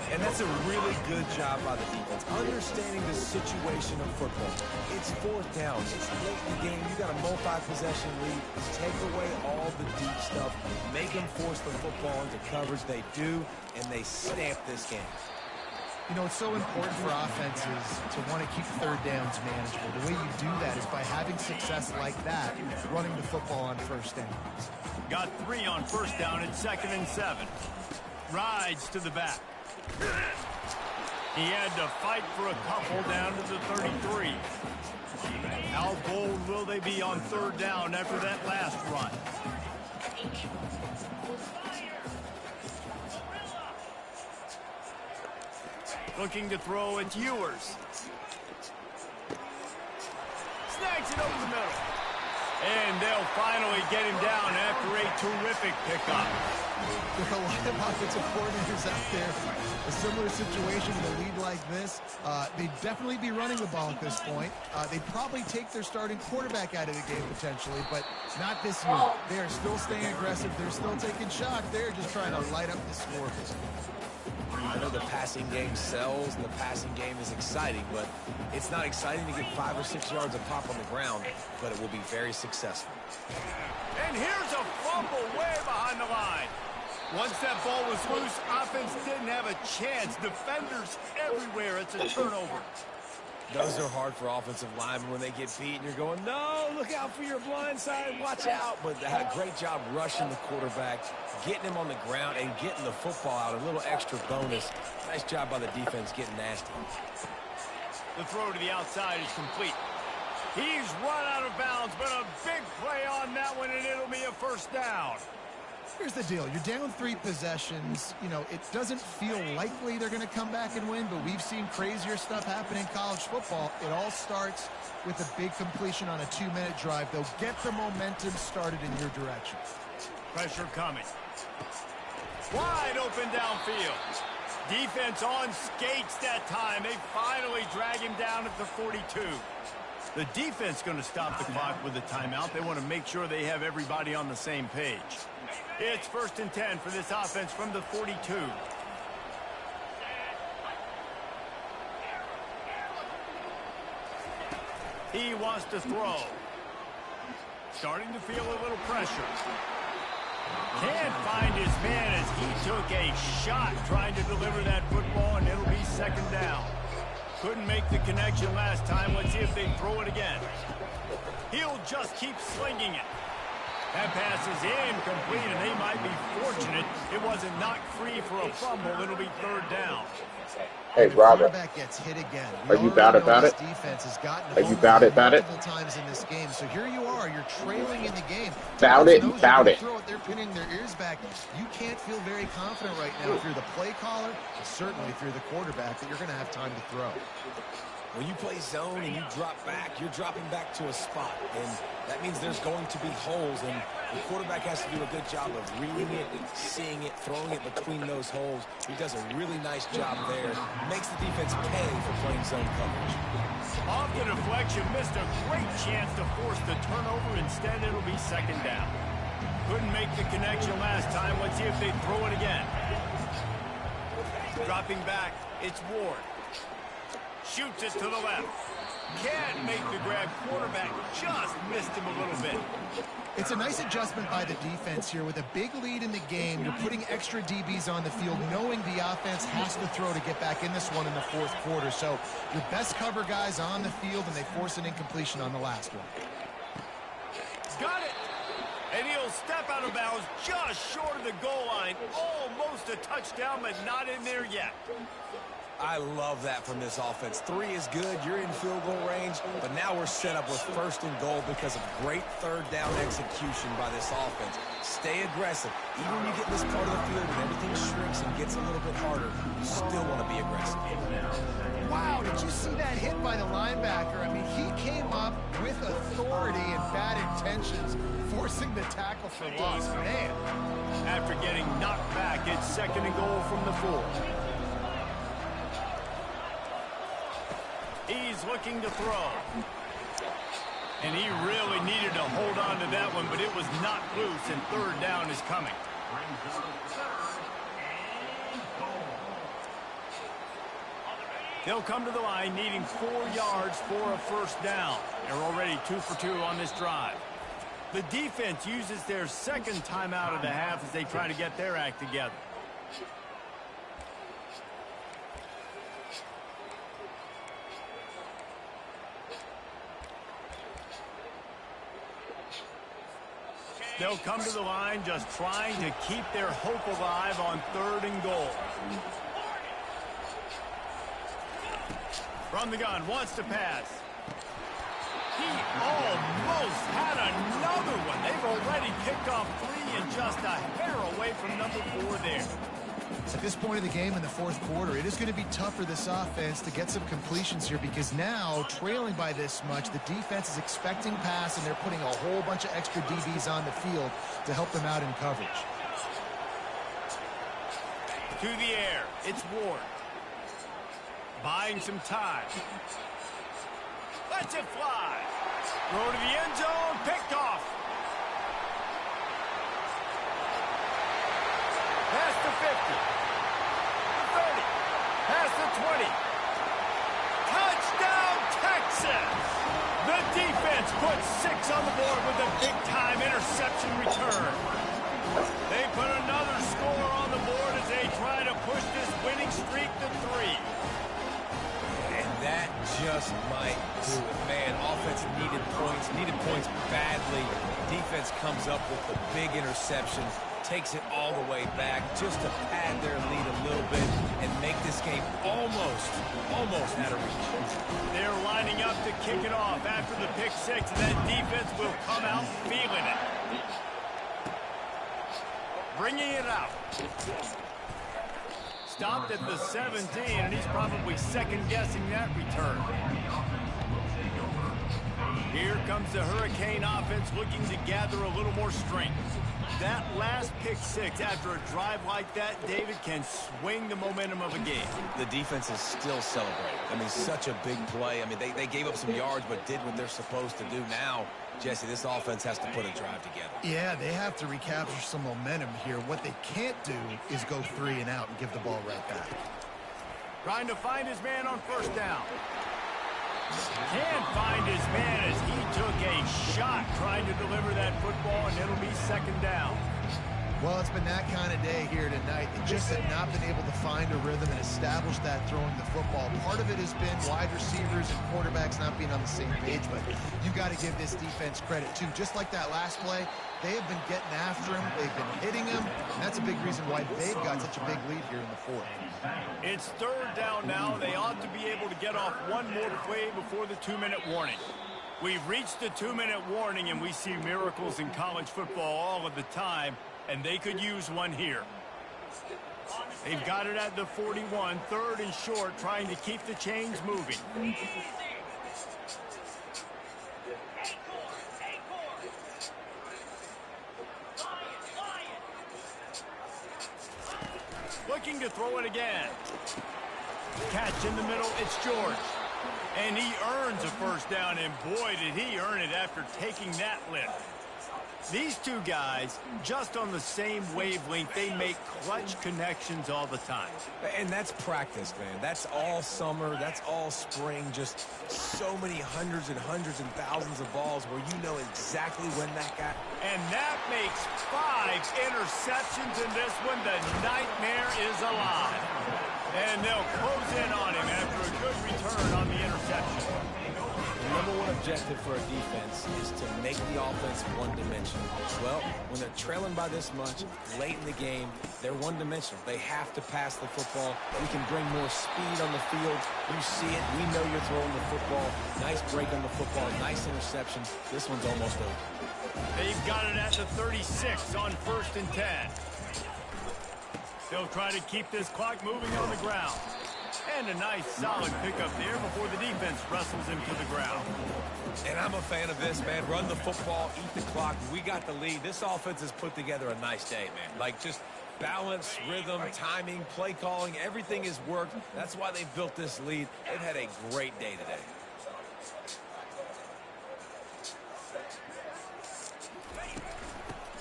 And that's a really good job by the defense, understanding the situation of football. It's 4th down. It's late in the game. You got a multi-possession lead. Take away all the deep stuff. Make them force the football into coverage. They do, and they stamp this game. You know, it's so important for offenses to want to keep 3rd downs manageable. The way you do that is by having success like that, running the football on 1st down. Got 3 on 1st down at 2nd and 7. Rides to the back. He had to fight for a couple down to the 33. How bold will they be on 3rd down after that last run? Looking to throw, it's Ewers. Snags it over the middle. And they'll finally get him down after a terrific pickup. There are a lot of offensive coordinators out there. A similar situation with a lead like this. They'd definitely be running the ball at this point. They'd probably take their starting quarterback out of the game potentially, but not this unit. They are still staying aggressive. They're still taking shots. They're just trying to light up the scoreboard. I know the passing game sells and the passing game is exciting, but it's not exciting to get 5 or 6 yards of pop on the ground, but it will be very successful. And here's a fumble way behind the line. Once that ball was loose, offense didn't have a chance. Defenders everywhere. It's a turnover. Those are hard for offensive linemen when they get beat and you're going, no, look out for your blind side, watch out. But they had a great job rushing the quarterback, getting him on the ground, and getting the football out. A little extra bonus. Nice job by the defense getting nasty. The throw to the outside is complete. He's run out of bounds, but a big play on that one, and it'll be a first down. Here's the deal. You're down 3 possessions. You know, it doesn't feel likely they're going to come back and win, but we've seen crazier stuff happen in college football. It all starts with a big completion on a 2-minute drive. They'll get the momentum started in your direction. Pressure coming. Wide open downfield. Defense on skates that time. They finally drag him down at the 42. The defense going to stop the clock with a timeout. They want to make sure they have everybody on the same page. It's 1st and 10 for this offense from the 42. He wants to throw. Starting to feel a little pressure. Can't find his man as he took a shot trying to deliver that football, and it'll be 2nd down. Couldn't make the connection last time. Let's see if they throw it again. He'll just keep slinging it. That pass is incomplete, and they might be fortunate it wasn't knocked free for a fumble. It'll be 3rd down. Hey, Robert. Gets hit again. Are you bad about it? Defense has gotten Are you bad about it? multiple times in this game. So here you are. You're trailing in the game. Bout it. They're pinning their ears back. You can't feel very confident right now if you're the play caller, and certainly if you're the quarterback, that you're going to have time to throw. When you play zone and you drop back, you're dropping back to a spot. And that means there's going to be holes. And the quarterback has to do a good job of reading it, seeing it, throwing it between those holes. He does a really nice job there. Makes the defense pay for playing zone coverage. Off the deflection, missed a great chance to force the turnover. Instead, it'll be 2nd down. Couldn't make the connection last time. Let's see if they throw it again. Dropping back, it's Ward. Shoots it to the left. Can't make the grab. Quarterback just missed him a little bit. It's a nice adjustment by the defense here. With a big lead in the game, you're putting extra DBs on the field, knowing the offense has to throw to get back in this one in the 4th quarter. So your best cover guys on the field, and they force an incompletion on the last one. Got it. And he'll step out of bounds just short of the goal line. Almost a touchdown, but not in there yet. I love that from this offense. 3 is good. You're in field goal range, but now we're set up with 1st and goal because of great 3rd down execution by this offense. Stay aggressive. Even when you get this part of the field and everything shrinks and gets a little bit harder, you still want to be aggressive. Wow, did you see that hit by the linebacker? I mean, he came up with authority and bad intentions, forcing the tackle for loss. Man. After getting knocked back, it's 2nd and goal from the 4. He's looking to throw. And he really needed to hold on to that one, but it was not loose, and 3rd down is coming. They'll come to the line needing 4 yards for a 1st down. They're already 2 for 2 on this drive. The defense uses their 2nd timeout of the half as they try to get their act together. They'll come to the line just trying to keep their hope alive on 3rd and goal. From the gun, wants to pass. He almost had another one. They've already picked off 3 and just a hair away from number 4 there. At this point of the game in the 4th quarter, it is going to be tough for this offense to get some completions here because now, trailing by this much, the defense is expecting pass, and they're putting a whole bunch of extra DBs on the field to help them out in coverage. To the air, it's Ward. Buying some time. Lets it fly. Throw to the end zone, picked off. Past the 50. 30, past the 20. Touchdown, Texas! The defense puts 6 on the board with a big-time interception return. They put another score just might do it. Man, offense needed points badly. Defense comes up with the big interception, takes it all the way back just to pad their lead a little bit and make this game almost out of reach. They're lining up to kick it off after the pick six, and that defense will come out feeling it. Bringing it out. Stopped at the 17, and he's probably second-guessing that return. Here comes the Hurricane offense looking to gather a little more strength. That last pick six after a drive like that, David, can swing the momentum of a game. The defense is still celebrating. I mean, such a big play. I mean, they gave up some yards but did what they're supposed to do. Now, Jesse, this offense has to put a drive together. Yeah, they have to recapture some momentum here. What they can't do is go 3 and out and give the ball right back. Trying to find his man on first down. Can't find his man as he took a shot trying to deliver that football, and it'll be second down. Well, it's been that kind of day here tonight. They just have not been able to find a rhythm and establish that throwing the football. Part of it has been wide receivers and quarterbacks not being on the same page, but you got to give this defense credit, too. Just like that last play, they have been getting after him. They've been hitting him, and that's a big reason why they've got such a big lead here in the fourth. It's third down now. They ought to be able to get off one more play before the 2-minute warning. We've reached the 2-minute warning, and we see miracles in college football all of the time, and they could use one here. They've got it at the 41, third and short, trying to keep the chains moving. Looking to throw it again. Catch in the middle, it's George. And he earns a first down, and boy, did he earn it after taking that lift. These two guys, just on the same wavelength, they make clutch connections all the time. And that's practice, man. That's all summer. That's all spring. Just so many hundreds and thousands of balls where you know exactly when that guy... And that makes 5 interceptions in this one. The nightmare is alive. And they'll close in on him after a good return on the interception. The number one objective for a defense is to make the offense one-dimensional. Well, when they're trailing by this much, late in the game, they're one-dimensional. They have to pass the football. We can bring more speed on the field. You see it. We know you're throwing the football. Nice break on the football. Nice interception. This one's almost over. They've got it at the 36 on 1st and 10. They'll try to keep this clock moving on the ground. And a nice solid pickup there before the defense wrestles him to the ground. And I'm a fan of this, man. Run the football, eat the clock. We got the lead. This offense has put together a nice day, man. Like just balance, rhythm, timing, play calling, everything has worked. That's why they built this lead. They've had a great day today.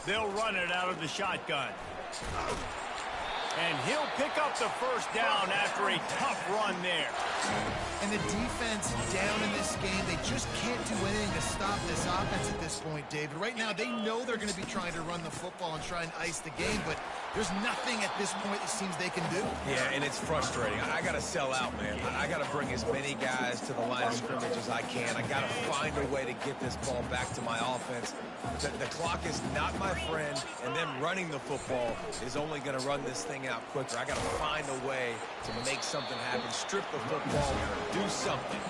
They'll run it out of the shotgun. And he'll pick up the first down after a tough run there. And the defense down in this game, they just can't do anything to stop this offense at this point, David. Right now, they know they're going to be trying to run the football and try and ice the game, but there's nothing at this point it seems they can do. Yeah, and it's frustrating. I got to sell out, man. I got to bring as many guys to the line of scrimmage as I can. I got to find a way to get this ball back to my offense. The clock is not my friend, and them running the football is only going to run this thing out quicker. I got to find a way to make something happen, strip the football, do something.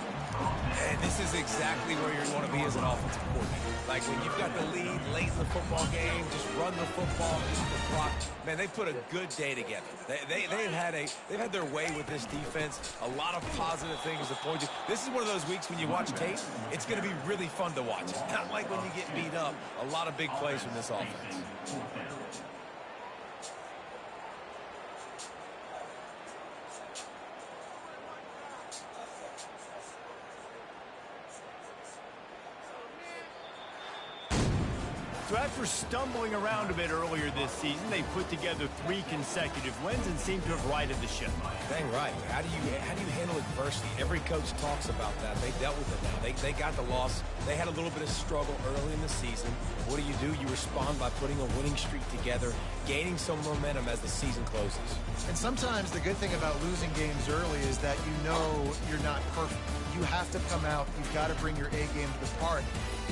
And this is exactly where you want to be as an offensive coordinator. Like when you've got the lead late in the football game, just run the football, use the clock. Man, they put a good day together. They've had their way with this defense. A lot of positive things to point to. This is one of those weeks when you watch tape, it's going to be really fun to watch. It's not like when you get beat up. A lot of big plays from this offense. So after stumbling around a bit earlier this season, they put together 3 consecutive wins and seem to have righted the ship. Dang right. How do you handle adversity? Every coach talks about that. They dealt with it now. They got the loss. They had a little bit of struggle early in the season. What do? You respond by putting a winning streak together, gaining some momentum as the season closes. And sometimes the good thing about losing games early is that you know you're not perfect. You have to come out. You've got to bring your A game to the park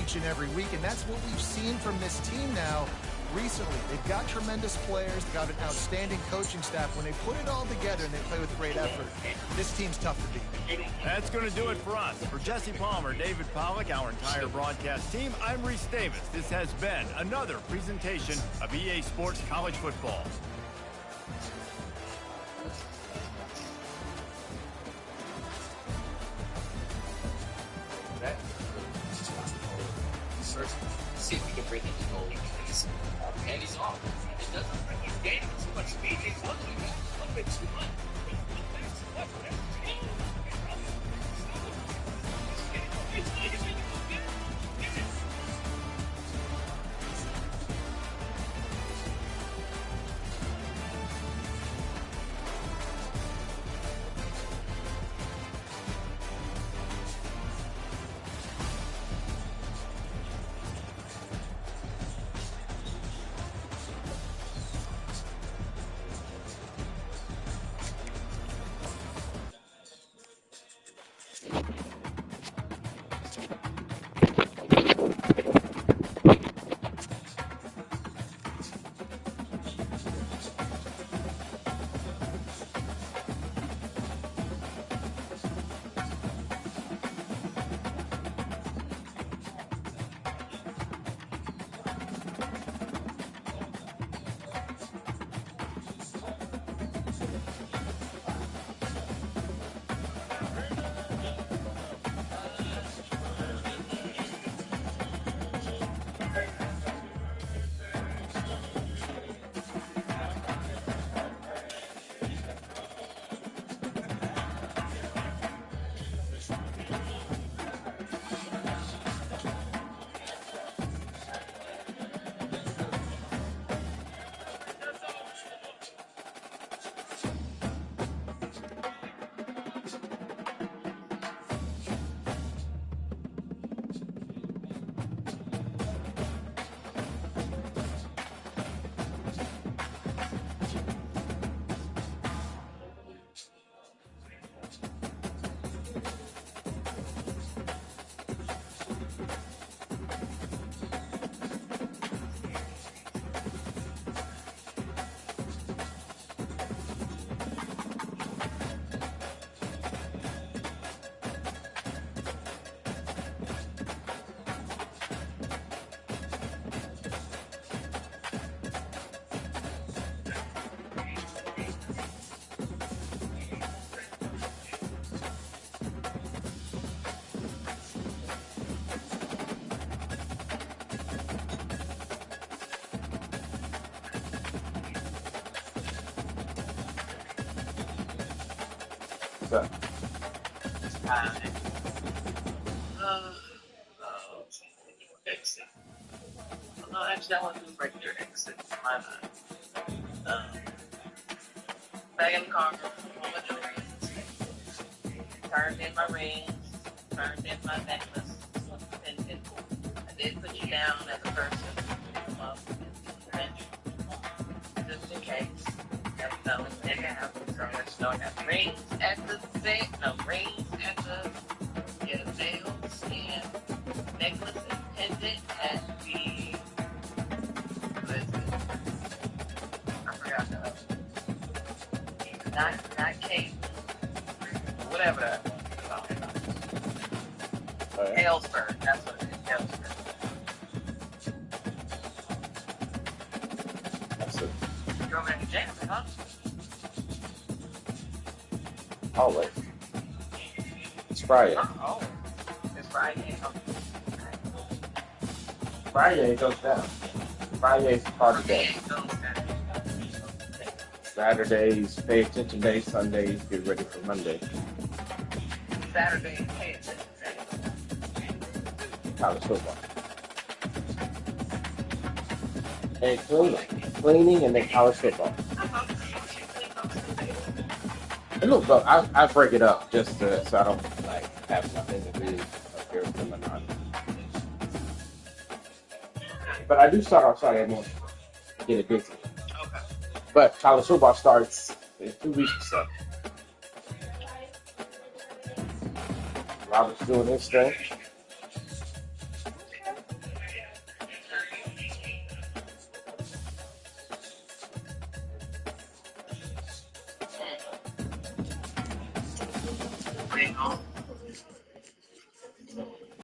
each and every week, and that's what we've seen from this team now recently. They've got tremendous players, they've got an outstanding coaching staff. When they put it all together and they play with great effort, this team's tough to beat. That's going to do it for us. For Jesse Palmer, David Pollack, our entire broadcast team, I'm Reese Davis. This has been another presentation of EA Sports College Football. See if we can bring in the goalie, please. And he's off. It doesn't bring his game too much speed. He's looking at a little bit too much. What's Exit. No, actually, I want to do regular exit. Why not? Back in the car, all my jewelry, turned in my rings, turned in my necklace, and I did put you down as a person. Just in case. Never know what's going to happen. So let's know I got rings at the thing, no rings at the nails and necklace and pendant at the, what is it? I forgot the, not cake, whatever that was. Halesburg, that's what it is, Halesburg. That's it. You're over at James, huh? Always. It's Friday. Oh, it's Friday. Oh. Friday goes down. Friday's party day. Saturdays, pay attention day. Sundays, get ready for Monday. Saturday, pay attention day. College football. and cleaning, and then college football. And look, bro, I break it up just so I don't like have nothing to do up here with the monotony. But I do start off Saturday morning, get it busy. Okay. But college football starts in 2 weeks or so. Robert's doing his thing. Bring home.